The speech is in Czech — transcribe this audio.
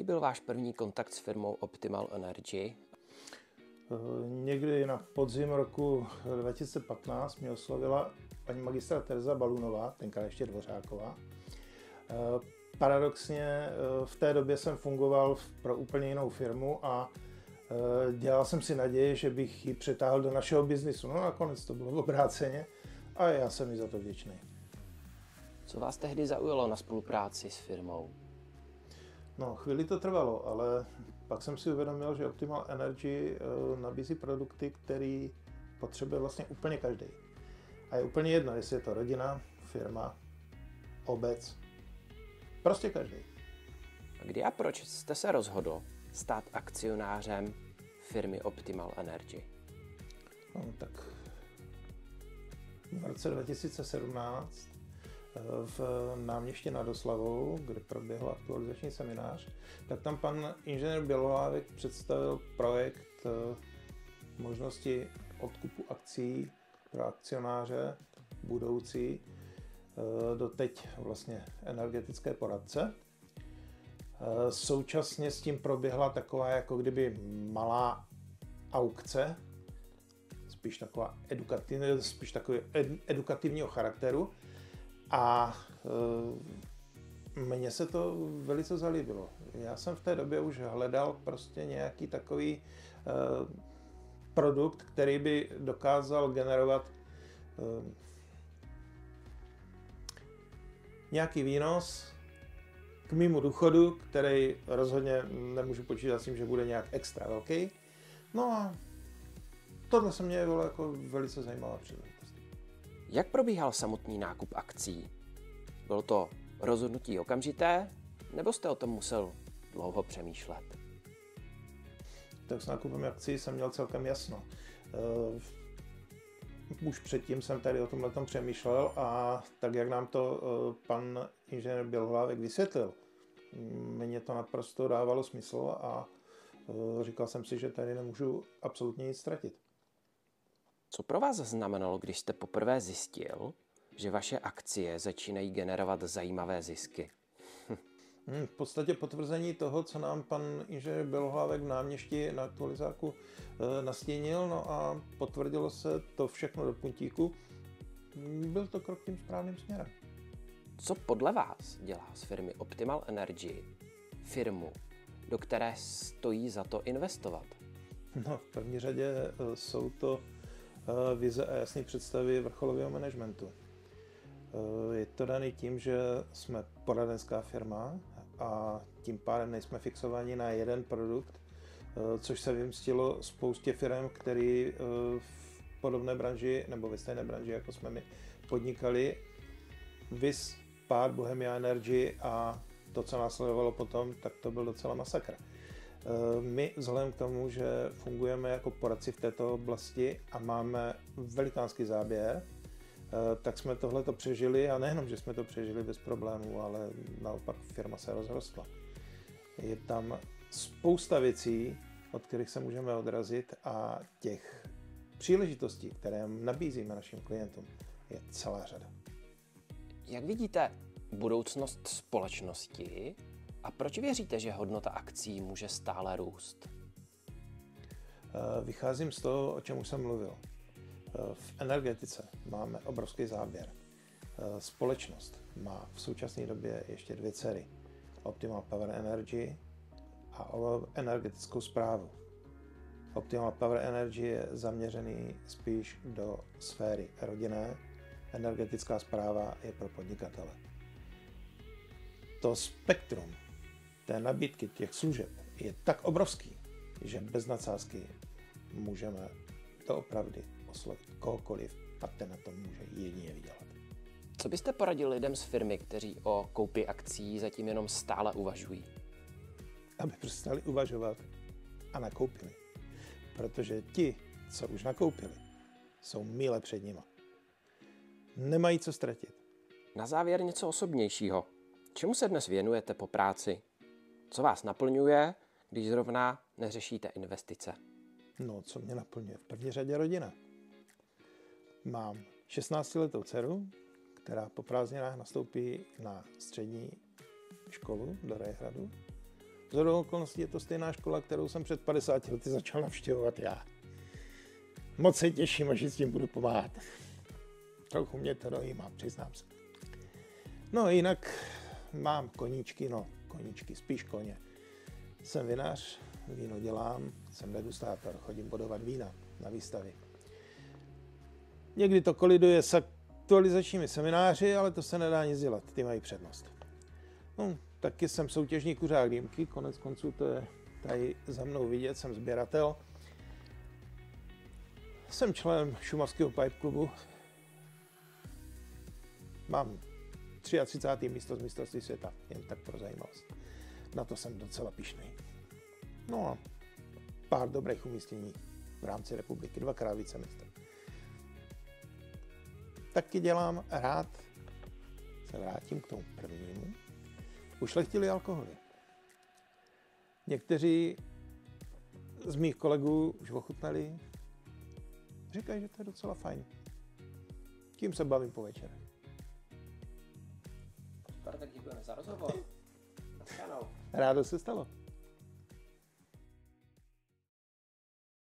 Jaký byl váš první kontakt s firmou Optimal Energy? Někdy na podzim roku 2015 mě oslovila paní magistra Tereza Balunová, tenkrát ještě Dvořáková. Paradoxně v té době jsem fungoval pro úplně jinou firmu a dělal jsem si naději, že bych ji přetáhl do našeho biznisu. No nakonec to bylo obráceně a já jsem jí za to vděčný. Co vás tehdy zaujalo na spolupráci s firmou? No, chvíli to trvalo, ale pak jsem si uvědomil, že Optimal Energy nabízí produkty, které potřebuje vlastně úplně každý. A je úplně jedno, jestli je to rodina, firma, obec, prostě každý. A kdy a proč jste se rozhodl stát akcionářem firmy Optimal Energy? No, tak v roce 2017 v Náměstí nad Oslavou, kde proběhl aktualizační seminář, tak tam pan inženýr Bělohlávek představil projekt možnosti odkupu akcií pro akcionáře budoucí, doteď vlastně energetické poradce. Současně s tím proběhla taková jako kdyby malá aukce, spíš takový edukativního charakteru. A mně se to velice zalíbilo. Já jsem v té době už hledal prostě nějaký takový produkt, který by dokázal generovat nějaký výnos k mému důchodu, který rozhodně nemůžu počítat s tím, že bude nějak extra velký. No a tohle se mě bylo jako velice zajímavá příležitost. Jak probíhal samotný nákup akcí? Bylo to rozhodnutí okamžité, nebo jste o tom musel dlouho přemýšlet? Tak s nákupem akcí jsem měl celkem jasno. Už předtím jsem tady o tomhletom přemýšlel a tak, jak nám to pan inženýr Bělohlávek vysvětlil, mně to naprosto dávalo smysl a říkal jsem si, že tady nemůžu absolutně nic ztratit. Co pro vás znamenalo, když jste poprvé zjistil, že vaše akcie začínají generovat zajímavé zisky? V podstatě potvrzení toho, co nám pan inženýr Bělohlávek v Náměstí na aktualizáku nastínil, no a potvrdilo se to všechno do puntíku. Byl to krok tím správným směrem. Co podle vás dělá z firmy Optimal Energy firmu, do které stojí za to investovat? No, v první řadě jsou to vize a jasné představy vrcholového managementu. Je to daný tím, že jsme poradenská firma a tím pádem nejsme fixováni na jeden produkt, což se vymstilo spoustě firm, které v podobné branži nebo ve stejné branži, jako jsme my, podnikali. Vys pád Bohemia Energy a to, co následovalo potom, tak to byl docela masakr. My vzhledem k tomu, že fungujeme jako poradci v této oblasti a máme velikánský záběr, tak jsme tohleto přežili a nejenom, že jsme to přežili bez problémů, ale naopak firma se rozrostla. Je tam spousta věcí, od kterých se můžeme odrazit a těch příležitostí, které nabízíme našim klientům, je celá řada. Jak vidíte budoucnost společnosti a proč věříte, že hodnota akcí může stále růst? Vycházím z toho, o čem už jsem mluvil. V energetice máme obrovský záběr. Společnost má v současné době ještě dvě dcery. Optimal Power Energy a energetickou správu. Optimal Power Energy je zaměřený spíš do sféry rodinné, energetická správa je pro podnikatele. To spektrum té nabídky těch služeb je tak obrovský, že bez nadsázky můžeme doopravdy oslovit kohokoliv a ten na tom může jedině vydělat. Co byste poradil lidem z firmy, kteří o koupi akcií zatím jenom stále uvažují? Aby přestali uvažovat a nakoupili. Protože ti, co už nakoupili, jsou míle před nima. Nemají co ztratit. Na závěr něco osobnějšího. Čemu se dnes věnujete po práci? Co vás naplňuje, když zrovna neřešíte investice? No, co mě naplňuje? V první řadě rodina. Mám 16letou dceru, která po prázdninách nastoupí na střední školu do Rejhradu Shodou okolností je to stejná škola, kterou jsem před 50 lety začal navštěvovat já. Moc se těším, až s tím budu pomáhat. Trochu mě to dojímá, přiznám se. No jinak mám koníčky, spíš koně. Jsem vinař, víno dělám, jsem degustátor, chodím bodovat vína na výstavy. Někdy to koliduje s aktualizačními semináři, ale to se nedá nic dělat, ty mají přednost. No, taky jsem soutěžní kuřák dýmky, konec konců to je tady za mnou vidět, jsem sběratel. Jsem členem šumavského pipe klubu. Mám 33. místo z mistrovství světa, jen tak pro zajímavost. Na to jsem docela pyšný. No a pár dobrých umístění v rámci republiky, 2krát vicemistr. Taky dělám rád, se vrátím k tomu prvnímu, ušlechtili alkoholy. Někteří z mých kolegů už ochutnali, říkají, že to je docela fajn. Tím se bavím po večerech. Super, tak děkujeme za rozhovor. Rádo se stalo.